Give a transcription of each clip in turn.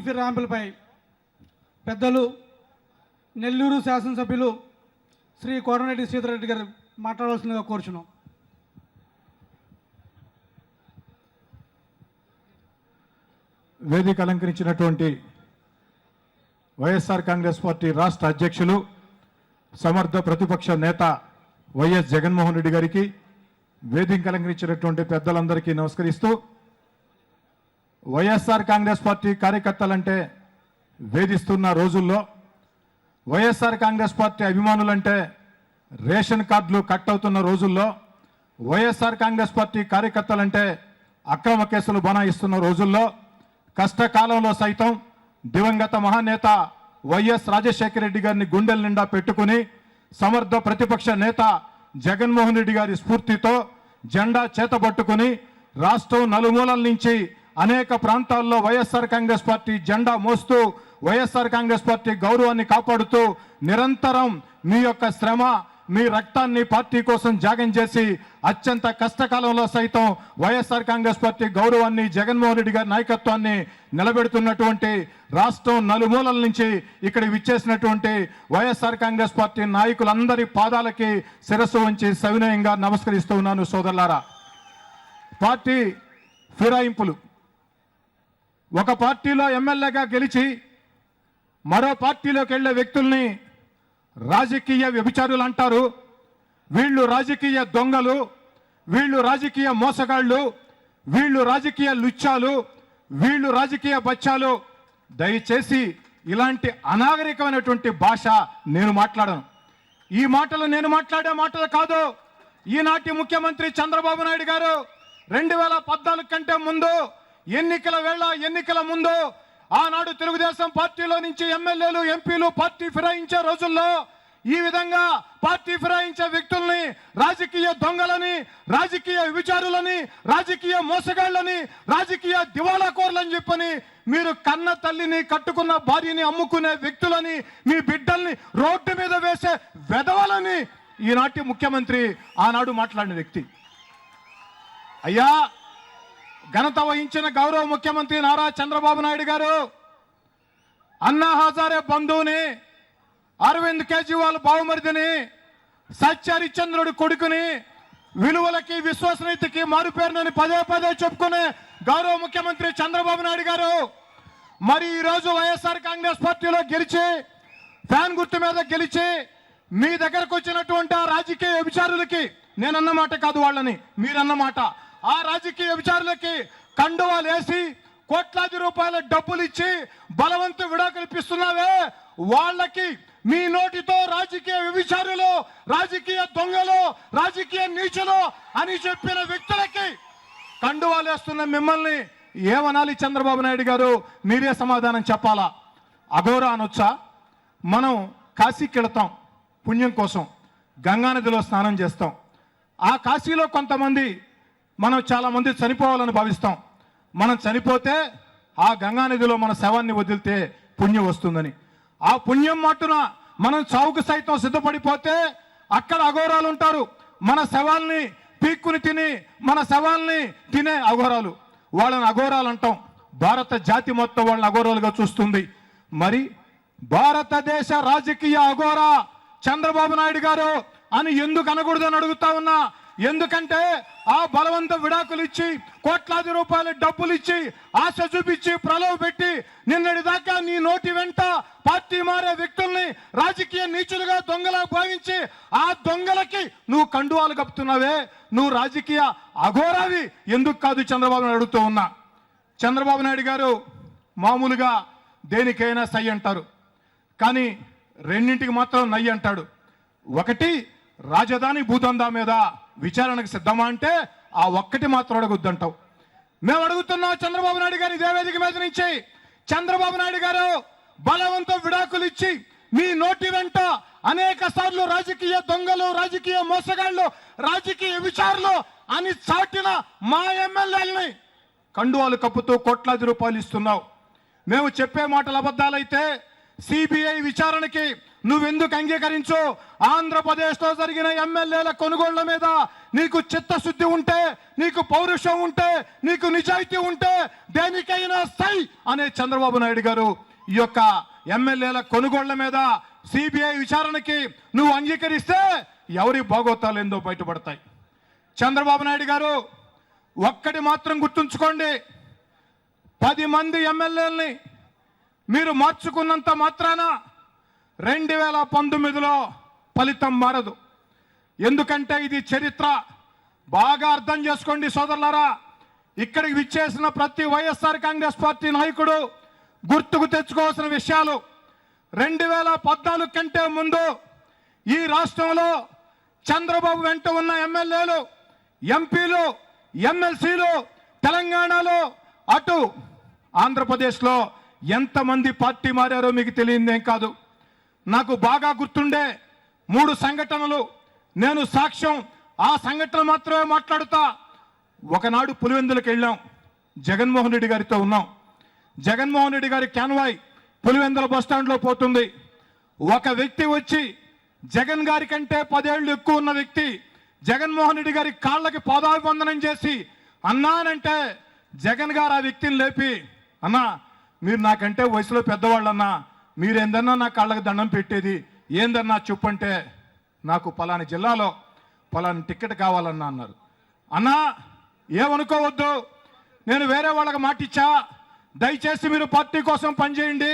ఫిరాయింపులపై పెద్దలు నెల్లూరు శాసనసభ్యులు శ్రీ కోరనెడ్డి సీతారెడ్డి గారు మాట్లాడవలసిందిగా కోరుచున్నాం. వేదిక అలంకరించినటువంటి వైఎస్ఆర్ కాంగ్రెస్ పార్టీ రాష్ట్ర అధ్యక్షులు సమర్థ ప్రతిపక్ష నేత వైఎస్ జగన్మోహన్ రెడ్డి గారికి, వేదిక అలంకరించినటువంటి పెద్దలందరికీ నమస్కరిస్తూ, వైఎస్ఆర్ కాంగ్రెస్ పార్టీ కార్యకర్తలంటే వేధిస్తున్న రోజుల్లో, వైఎస్ఆర్ కాంగ్రెస్ పార్టీ అభిమానులంటే రేషన్ కార్డులు కట్ అవుతున్న రోజుల్లో, వైఎస్ఆర్ కాంగ్రెస్ పార్టీ కార్యకర్తలంటే అక్రమ కేసులు బనాయిస్తున్న రోజుల్లో, కష్టకాలంలో సైతం దివంగత మహానేత వైఎస్ రాజశేఖర రెడ్డి గారిని గుండెల నిండా పెట్టుకుని సమర్థ ప్రతిపక్ష నేత జగన్మోహన్ రెడ్డి గారి స్ఫూర్తితో జెండా చేతబట్టుకుని రాష్ట్రం నలుమూలల నుంచి అనేక ప్రాంతాల్లో వైఎస్ఆర్ కాంగ్రెస్ పార్టీ జెండా మోస్తూ వైఎస్ఆర్ కాంగ్రెస్ పార్టీ గౌరవాన్ని కాపాడుతూ నిరంతరం మీ యొక్క శ్రమ, మీ రక్తాన్ని పార్టీ కోసం త్యాగం చేసి అత్యంత కష్టకాలంలో సైతం వైఎస్ఆర్ కాంగ్రెస్ పార్టీ గౌరవాన్ని, జగన్మోహన్ రెడ్డి గారి నాయకత్వాన్ని నిలబెడుతున్నటువంటి రాష్ట్రం నలుమూలల నుంచి ఇక్కడికి విచ్చేసినటువంటి వైఎస్ఆర్ కాంగ్రెస్ పార్టీ నాయకులందరి పాదాలకి శిరస్సు వంచి సవినయంగా నమస్కరిస్తూ ఉన్నాను. సోదరులారా, పార్టీ ఫిరాయింపులు, ఒక పార్టీలో ఎమ్మెల్యేగా గెలిచి మరో పార్టీలోకి వెళ్లే వ్యక్తుల్ని రాజకీయ వ్యభిచారులు అంటారు. వీళ్ళు రాజకీయ దొంగలు, వీళ్ళు రాజకీయ మోసగాళ్ళు, వీళ్ళు రాజకీయ లుచ్చాలు, వీళ్ళు రాజకీయ బచ్చాలు. దయచేసి ఇలాంటి అనాగరికమైనటువంటి భాష నేను మాట్లాడను. ఈ మాటలు నేను మాట్లాడే మాటలు కాదు. ఈనాటి ముఖ్యమంత్రి చంద్రబాబు నాయుడు గారు 2014 కంటే ముందు ఎన్నికల ముందు ఆనాడు తెలుగుదేశం పార్టీలో నుంచి ఎమ్మెల్యేలు, ఎంపీలు పార్టీ ఫిరాయించే రోజుల్లో ఈ విధంగా పార్టీ ఫిరాయించే వ్యక్తుల్ని రాజకీయ దొంగలని, రాజకీయ విచారులని, రాజకీయ మోసగాళ్ళని, రాజకీయ దివాళాకోర్లని చెప్పని, మీరు కన్న తల్లిని, కట్టుకున్న భార్యని అమ్ముకునే వ్యక్తులని, మీ బిడ్డల్ని రోడ్డు మీద వేసే వెధవలని ఈనాటి ముఖ్యమంత్రి ఆనాడు మాట్లాడిన వ్యక్తి. అయ్యా, ఘనత వహించిన గౌరవ ముఖ్యమంత్రి నారా చంద్రబాబు నాయుడు గారు అన్నా హజారే బంధువుని, అరవింద్ కేజ్రీవాల్ బావమరిదిని, సత్యహరిచంద్రుడి కొడుకుని, విలువలకి విశ్వసనీయతకి మారుపేరునని పదే పదే చెప్పుకునే గౌరవ ముఖ్యమంత్రి చంద్రబాబు నాయుడు గారు మరి ఈరోజు వైఎస్ఆర్ కాంగ్రెస్ పార్టీలో గెలిచి, ఫ్యాన్ గుర్తు మీద గెలిచి మీ దగ్గరకు వచ్చినటువంటి ఆ రాజకీయ విచారులకి, నేనన్నమాట కాదు వాళ్ళని, మీరన్నమాట, ఆ రాజకీయ విచారులకి కండువాలు వేసి కోట్లాది రూపాయల డబ్బులు ఇచ్చి బలవంత విడాకులు ఇప్పిస్తున్నావే, వాళ్ళకి మీ నోటితో రాజకీయ విచారులు, రాజకీయ దొంగలు, రాజకీయ నీచులు అని చెప్పిన వ్యక్తులకి కండువాలు వేస్తున్న మిమ్మల్ని ఏమనాలి చంద్రబాబు నాయుడు గారు? మీరే సమాధానం చెప్పాలా. అఘోరా అనొచ్చా? మనం కాశీకి వెళతాం పుణ్యం కోసం, గంగానదిలో స్నానం చేస్తాం. ఆ కాశీలో కొంతమంది, మనం చాలామంది చనిపోవాలని భావిస్తాం. మనం చనిపోతే ఆ గంగానదిలో మన శవాన్ని వదిలితే పుణ్యం వస్తుందని. ఆ పుణ్యం మాటున మనం చావుకు సైతం సిద్ధపడిపోతే అక్కడ అఘోరాలు ఉంటారు. మన శవాల్ని పీక్కుని తిని, మన శవాల్ని తినే అఘోరాలు, వాళ్ళని అఘోరాలు అంటాం. భారత జాతి మొత్తం వాళ్ళని అఘోరాలుగా చూస్తుంది. మరి భారతదేశ రాజకీయ అఘోరా చంద్రబాబు నాయుడు గారు అని ఎందుకు అనకూడదని అడుగుతా ఉన్నా. ఎందుకంటే ఆ బలవంత విడాకులు ఇచ్చి, కోట్లాది రూపాయల డబ్బులు ఇచ్చి, ఆశ చూపించి, ప్రలోభ పెట్టి, నిన్నటి దాకా నీ నోటి వెంట పార్టీ మారే వ్యక్తుల్ని రాజకీయ నీచులుగా, దొంగలా భావించి ఆ దొంగలకి నువ్వు కండువాలు కప్పుతున్నావే, నువ్వు రాజకీయ అఘోరావి ఎందుకు కాదు చంద్రబాబు నాయుడు అడుగుతూ ఉన్నా. చంద్రబాబు నాయుడు గారు మామూలుగా దేనికైనా సై అంటారు, కానీ రెండింటికి మాత్రం నయ్యి అంటాడు. ఒకటి, రాజధాని భూదందా మీద విచారణకు సిద్ధమా అంటే ఆ ఒక్కటి మాత్రం అడగొద్దంటావు. మేము అడుగుతున్నాం చంద్రబాబు నాయుడు గారు ఇదే వేదిక మీద నుంచి, చంద్రబాబు నాయుడు గారు బలవంత విడాకులు ఇచ్చి మీ నోటి వెంట అనేక సార్లు రాజకీయ దొంగలు, రాజకీయ మోసగాళ్ళు, రాజకీయ విచారులు అని చాటిన మా ఎమ్మెల్యేలని కండువాలు కప్పుతూ కోట్లాది రూపాయలు ఇస్తున్నావు. మేము చెప్పే మాటలు అబద్ధాలైతే సిబిఐ విచారణకి నువ్వెందుకు అంగీకరించు? ఆంధ్రప్రదేశ్లో జరిగిన ఎమ్మెల్యేల కొనుగోళ్ల మీద నీకు చిత్తశుద్ధి ఉంటే, నీకు పౌరుషం ఉంటే, నీకు నిజాయితీ ఉంటే దేనికైనా సై అనే చంద్రబాబు నాయుడు గారు ఈ యొక్క ఎమ్మెల్యేల కొనుగోళ్ల మీద సిబిఐ విచారణకి నువ్వు అంగీకరిస్తే ఎవరి భోగోతాలు ఏందో బయటపడతాయి. చంద్రబాబు నాయుడు గారు ఒక్కటి మాత్రం గుర్తుంచుకోండి, 10 మంది ఎమ్మెల్యేలని మీరు మార్చుకున్నంత మాత్రాన 2019లో ఫలితం మారదు. ఎందుకంటే ఇది చరిత్ర. బాగా అర్థం చేసుకోండి సోదరులారా. ఇక్కడికి విచ్చేసిన ప్రతి వైఎస్ఆర్ కాంగ్రెస్ పార్టీ నాయకుడు గుర్తుకు తెచ్చుకోవాల్సిన విషయాలు, 2014 కంటే ముందు ఈ రాష్ట్రంలో చంద్రబాబు వెంట ఉన్న ఎమ్మెల్యేలు, ఎంపీలు, ఎమ్మెల్సీలు తెలంగాణలో అటు ఆంధ్రప్రదేశ్లో ఎంతమంది పార్టీ మారారో మీకు తెలియదేం కాదు. నాకు బాగా గుర్తుండే 3 సంఘటనలు, నేను సాక్ష్యం. ఆ సంఘటనలు మాత్రమే మాట్లాడుతా. ఒకనాడు పులివెందులకు వెళ్ళాం, జగన్మోహన్ రెడ్డి గారితో ఉన్నాం. జగన్మోహన్ రెడ్డి గారి క్యాన్వాయ్ పులివెందుల బస్టాండ్లో పోతుంది. ఒక వ్యక్తి వచ్చి జగన్ గారి కంటే 10 ఏళ్ళు ఎక్కువ ఉన్న వ్యక్తి జగన్మోహన్ రెడ్డి గారి కాళ్ళకి పాదాభివందనం చేసి అన్నానంటే జగన్ గారు ఆ వ్యక్తిని లేపి, అన్నా మీరు నాకంటే వయసులో పెద్దవాళ్ళన్నా, మీరేందన్నా నా కాళ్ళకి దండం పెట్టేది ఏందన్నా చెప్పంటే, నాకు పలాని జిల్లాలో పలాని టికెట్ కావాలన్నా అన్నారు. అన్నా ఏమనుకోవద్దు, నేను వేరే వాళ్ళకి మాటిచ్చా, దయచేసి మీరు పార్టీ కోసం పనిచేయండి,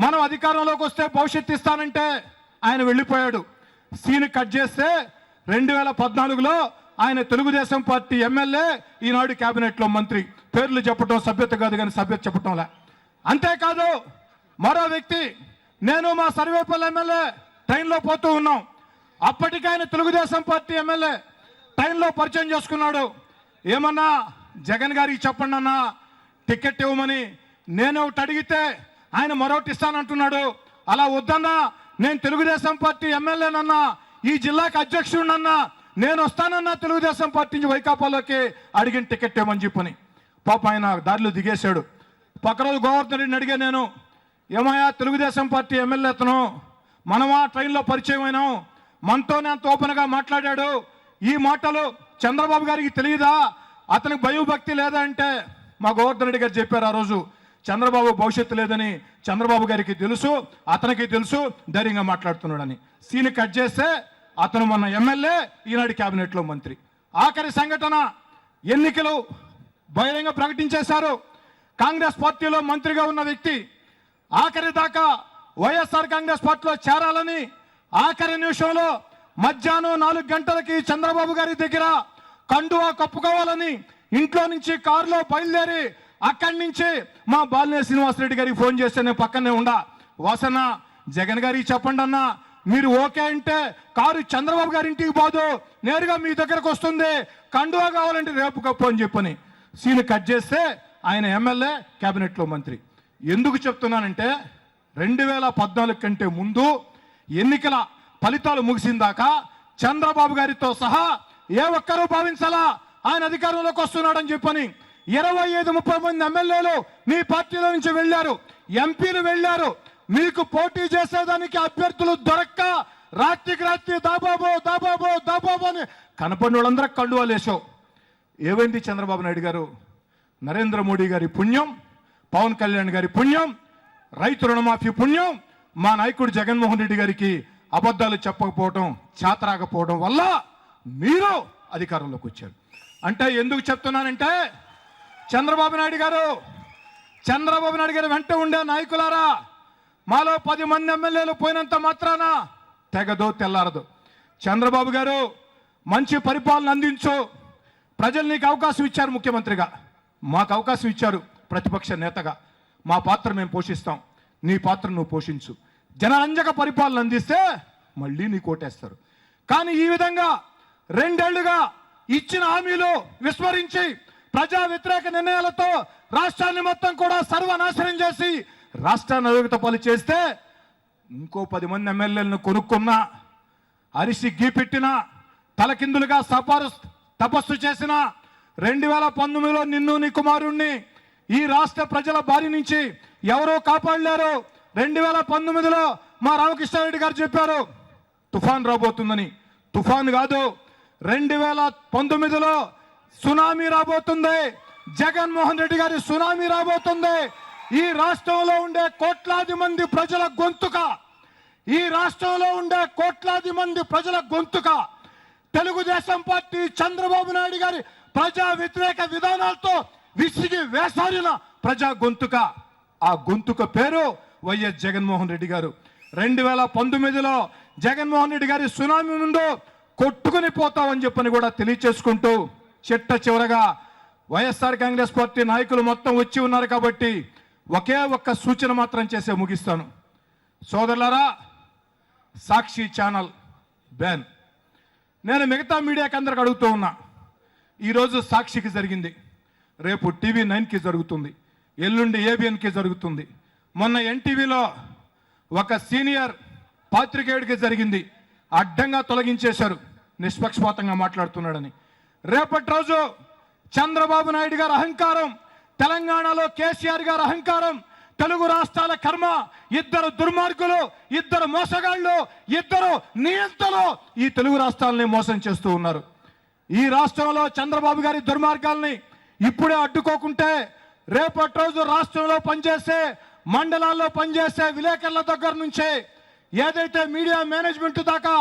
మనం అధికారంలోకి వస్తే భవిష్యత్తు ఇస్తానంటే ఆయన వెళ్ళిపోయాడు. సీన్ కట్ చేస్తే 2014లో ఆయన తెలుగుదేశం పార్టీ ఎమ్మెల్యే, ఈనాడు క్యాబినెట్లో మంత్రి. పేర్లు చెప్పడం సభ్యత కాదు కానీ సభ్యత చెప్పటంలే. అంతేకాదు మరో వ్యక్తి, నేను మా సర్వేపల్లి ఎమ్మెల్యే ట్రైన్లో పోతూ ఉన్నాం. అప్పటికి ఆయన తెలుగుదేశం పార్టీ ఎమ్మెల్యే ట్రైన్లో పరిచయం చేసుకున్నాడు. ఏమన్నా జగన్ గారికి చెప్పండి అన్నా టికెట్ ఇవ్వమని. నేను ఒకటి అడిగితే ఆయన మరొకటి ఇస్తానంటున్నాడు. అలా వద్దన్నా, నేను తెలుగుదేశం పార్టీ ఎమ్మెల్యేనన్నా, ఈ జిల్లాకి అధ్యక్షుడినన్నా, నేను వస్తానన్నా తెలుగుదేశం పార్టీ నుంచి వైకాపాలోకి అడిగిన టికెట్ ఇవ్వమని చెప్పని. పాప ఆయన దారిలో దిగేశాడు. పక్క రోజు గోవర్ధన్ రెడ్డిని అడిగా నేను, ఏమయ్యా తెలుగుదేశం పార్టీ ఎమ్మెల్యే అతను, మనమా ట్రైన్లో పరిచయం అయినాం, మనతోనే అంత ఓపెన్గా మాట్లాడాడు, ఈ మాటలు చంద్రబాబు గారికి తెలియదా, అతనికి భయభక్తి లేదా అంటే మా గోవర్ధన్ రెడ్డి గారు చెప్పారు ఆ రోజు, చంద్రబాబు భవిష్యత్తు లేదని చంద్రబాబు గారికి తెలుసు, అతనికి తెలుసు, ధైర్యంగా మాట్లాడుతున్నాడని. సీన్ కట్ చేస్తే అతను మొన్న ఎమ్మెల్యే, ఈనాడు క్యాబినెట్లో మంత్రి. ఆఖరి సంఘటన, ఎన్నికలు బహిరంగ ప్రకటించేశారు. కాంగ్రెస్ పార్టీలో మంత్రిగా ఉన్న వ్యక్తి ఆఖరి దాకా వైఎస్ఆర్ కాంగ్రెస్ పార్టీలో చేరాలని ఆఖరి నిమిషంలో మధ్యాహ్నం 4 గంటలకి చంద్రబాబు గారి దగ్గర కండువా కప్పుకోవాలని ఇంట్లో నుంచి కారులో బయలుదేరి అక్కడి నుంచి మా బాలినేని శ్రీనివాసరెడ్డి గారికి ఫోన్ చేస్తే నేను పక్కనే ఉండా, వాసన జగన్ గారికి చెప్పండి అన్నా, మీరు ఓకే అంటే కారు చంద్రబాబు గారి ఇంటికి పోదు, నేరుగా మీ దగ్గరకు వస్తుంది, కండువా కావాలంటే రేపు కప్పు అని చెప్పని. సీన్ కట్ చేస్తే ఆయన ఎమ్మెల్యే, క్యాబినెట్లో మంత్రి. ఎందుకు చెప్తున్నానంటే 2014 కంటే ముందు ఎన్నికల ఫలితాలు ముగిసిందాకా చంద్రబాబు గారితో సహా ఏ ఒక్కరూ భావించాలా ఆయన అధికారంలోకి వస్తున్నాడని చెప్పని. 25-30 మంది ఎమ్మెల్యేలు మీ పార్టీలో నుంచి వెళ్ళారు, ఎంపీలు వెళ్ళారు. మీకు పోటీ చేసేదానికి అభ్యర్థులు దొరక్క రాత్రికి రాత్రి దాబాబో దాబాబో దాబాబో అని కనపడిన వాళ్ళందరూ కండువాలు వేసావు. ఏమైంది చంద్రబాబు నాయుడు గారు? నరేంద్ర మోడీ గారి పుణ్యం, పవన్ కళ్యాణ్ గారి పుణ్యం, రైతు రుణమాఫీ పుణ్యం, మా నాయకుడు జగన్మోహన్ రెడ్డి గారికి అబద్ధాలు చెప్పకపోవడం, చేతరాకపోవడం వల్ల మీరు అధికారంలోకి వచ్చారు. అంటే ఎందుకు చెప్తున్నానంటే చంద్రబాబు నాయుడు గారు వెంట ఉండే నాయకులారా, మాలో 10 మంది ఎమ్మెల్యేలు పోయినంత మాత్రాన తెగదో తెల్లారదు. చంద్రబాబు గారు మంచి పరిపాలన అందించు, ప్రజలు నీకు అవకాశం ఇచ్చారు, ముఖ్యమంత్రిగా మాకు అవకాశం ఇచ్చారు, ప్రతిపక్ష నేతగా మా పాత్ర మేము పోషిస్తాం, నీ పాత్ర నువ్వు పోషించు, జనరంజక పరిపాలన అందిస్తే మళ్ళీ నీ కోటేస్తారు. కానీ ఈ విధంగా 2 ఏళ్లుగా ఇచ్చిన హామీలు విస్మరించి ప్రజా వ్యతిరేక నిర్ణయాలతో రాష్ట్రాన్ని మొత్తం కూడా సర్వనాశనం చేసి రాష్ట్రాన్ని అవిగత పాలు చేస్తే ఇంకో 10 మంది ఎమ్మెల్యేలను కొనుక్కున్నా, అరిసి గీపెట్టినా, తలకిందులుగా తపస్సు చేసిన 2019లో నిన్ను నీ కుమారుణ్ణి ఈ రాష్ట్ర ప్రజల బారి నుంచి ఎవరో కాపాడలేరు. 2019లో మా రామకృష్ణారెడ్డి గారు చెప్పారు తుఫాన్ రాబోతుందని. తుఫాన్ కాదు, 2019లో సునామీ రాబోతుంది. జగన్మోహన్ రెడ్డి గారి సునామీ రాబోతుంది. ఈ రాష్ట్రంలో ఉండే కోట్లాది మంది ప్రజల గొంతుక, ఈ రాష్ట్రంలో ఉండే కోట్లాది మంది ప్రజల గొంతుక తెలుగుదేశం పార్టీ చంద్రబాబు నాయుడు గారి ప్రజా వ్యతిరేక విధానాలతో విసిగి వేసారిన ప్రజా గొంతుక. ఆ గొంతుక పేరు వైఎస్ జగన్మోహన్ రెడ్డి గారు. 2019లో జగన్మోహన్ రెడ్డి గారి సునామీ ముందు కొట్టుకుని పోతామని చెప్పని కూడా తెలియచేసుకుంటూ చిట్ట చివరగా వైఎస్ఆర్ కాంగ్రెస్ పార్టీ నాయకులు మొత్తం వచ్చి ఉన్నారు కాబట్టి ఒకే ఒక్క సూచన మాత్రం చేసే ముగిస్తాను. సోదరులారా, సాక్షి ఛానల్ బ్యాన్. నేను మిగతా మీడియాకి అందరికి అడుగుతూ ఉన్నా. ఈరోజు సాక్షికి జరిగింది, రేపు TV9కి జరుగుతుంది, ఎల్లుండి ABNకి జరుగుతుంది. మొన్న NTVలో ఒక సీనియర్ పాత్రికేయుడికి జరిగింది, అడ్డంగా తొలగించేశారు, నిష్పక్షపాతంగా మాట్లాడుతున్నాడని. రేపటి రోజు చంద్రబాబు నాయుడు గారి అహంకారం, తెలంగాణలో కేసీఆర్ గారి అహంకారం, తెలుగు రాష్ట్రాల కర్మ, ఇద్దరు దుర్మార్గులు, ఇద్దరు మోసగాళ్ళు, ఇద్దరు నియంతలు ఈ తెలుగు రాష్ట్రాలని మోసం చేస్తూ ఉన్నారు. ఈ రాష్ట్రంలో చంద్రబాబు గారి దుర్మార్గాల్ని ఇప్పుడే అడ్డుకోకుంటే రేపటి రోజు రాష్ట్రంలో పనిచేసే, మండలాల్లో పనిచేసే విలేకరుల దగ్గర నుంచే ఏదైతే మీడియా మేనేజ్మెంట్ దాకా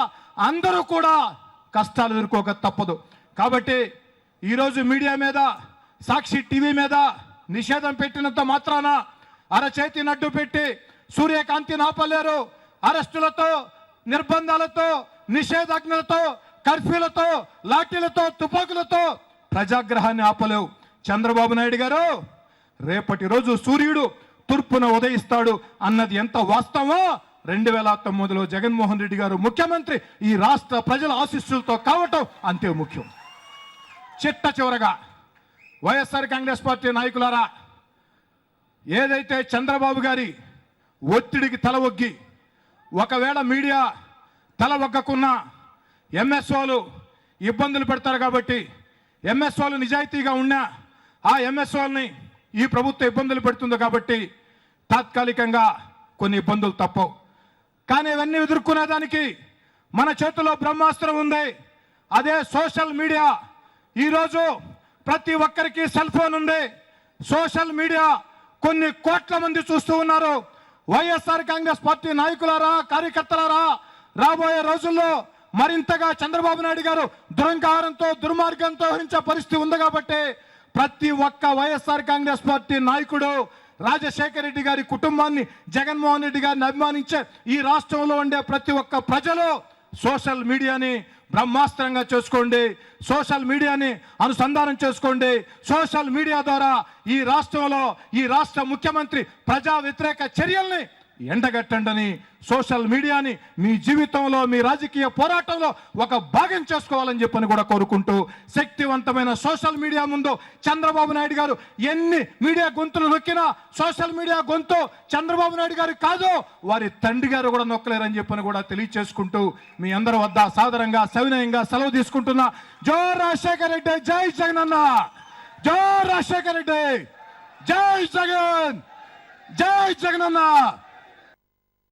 అందరూ కూడా కష్టాలు ఎదుర్కోక తప్పదు. కాబట్టి ఈరోజు మీడియా మీద, సాక్షి టీవీ మీద నిషేధం పెట్టినంత మాత్రాన అరచేతి నడ్డు పెట్టి సూర్యకాంతిని ఆపలేరు. అరెస్టులతో, నిర్బంధాలతో, నిషేధాజ్ఞలతో, కర్ఫ్యూలతో, లాఠీలతో, తుపాకులతో ప్రజాగ్రహాన్ని ఆపలేవు. చంద్రబాబు నాయుడు గారు రేపటి రోజు సూర్యుడు తూర్పున ఉదయిస్తాడు అన్నది ఎంత వాస్తవమో 2019లో జగన్మోహన్ రెడ్డి గారు ముఖ్యమంత్రి ఈ రాష్ట్ర ప్రజల ఆశీస్సులతో కావటం అంతే ముఖ్యం. చిట్ట చివరగా వైఎస్ఆర్ కాంగ్రెస్ పార్టీ నాయకులారా, ఏదైతే చంద్రబాబు గారి ఒత్తిడికి తల ఒగ్గి ఒకవేళ మీడియా తల ఒగ్గకున్నా MSOలు ఇబ్బందులు పెడతారు కాబట్టి, MSOలు నిజాయితీగా ఉన్నా ఆ MSOల్ని ఈ ప్రభుత్వం ఇబ్బందులు పెడుతుంది కాబట్టి తాత్కాలికంగా కొన్ని ఇబ్బందులు తప్పవు. కానీ ఇవన్నీ ఎదుర్కొనేదానికి మన చేతిలో బ్రహ్మాస్త్రం ఉంది, అదే సోషల్ మీడియా. ఈరోజు ప్రతి ఒక్కరికి సెల్ ఫోన్ ఉంది. సోషల్ మీడియా కొన్ని కోట్ల మంది చూస్తూ ఉన్నారు. వైఎస్ఆర్ కాంగ్రెస్ పార్టీ నాయకులారా, కార్యకర్తలారా, రాబోయే రోజుల్లో మరింతగా చంద్రబాబు నాయుడు గారు దురహంకారంతో, దుర్మార్గంతో వ్యవహరించే పరిస్థితి ఉంది కాబట్టి ప్రతి ఒక్క వైఎస్ఆర్ కాంగ్రెస్ పార్టీ నాయకుడు రాజశేఖర రెడ్డి గారి కుటుంబాన్ని, జగన్మోహన్ రెడ్డి గారిని అభిమానించే ఈ రాష్ట్రంలో ఉండే ప్రతి ఒక్క ప్రజలు సోషల్ మీడియాని బ్రహ్మాస్త్రంగా చేసుకోండి, సోషల్ మీడియాని అనుసంధానం చేసుకోండి. సోషల్ మీడియా ద్వారా ఈ రాష్ట్రంలో ఈ రాష్ట్ర ముఖ్యమంత్రి ప్రజా వ్యతిరేక చర్యల్ని ఎండగట్టండి. సోషల్ మీడియాని మీ జీవితంలో, మీ రాజకీయ పోరాటంలో ఒక భాగం చేసుకోవాలని చెప్పని కూడా కోరుకుంటూ, శక్తివంతమైన సోషల్ మీడియా ముందు చంద్రబాబు నాయుడు గారు ఎన్ని మీడియా గొంతులు నొక్కినా సోషల్ మీడియా గొంతు చంద్రబాబు నాయుడు గారు కాదు, వారి తండ్రి గారు కూడా నొక్కలేరని చెప్పని కూడా తెలియచేసుకుంటూ మీ అందరి వద్ద సాదరంగా, సవినయంగా సెలవు తీసుకుంటున్నా. జై రాజశేఖర రెడ్డి, జై జగన్ అన్న, జై రాజశేఖర రెడ్డి, జై జగన్, జై జగన్ అన్న.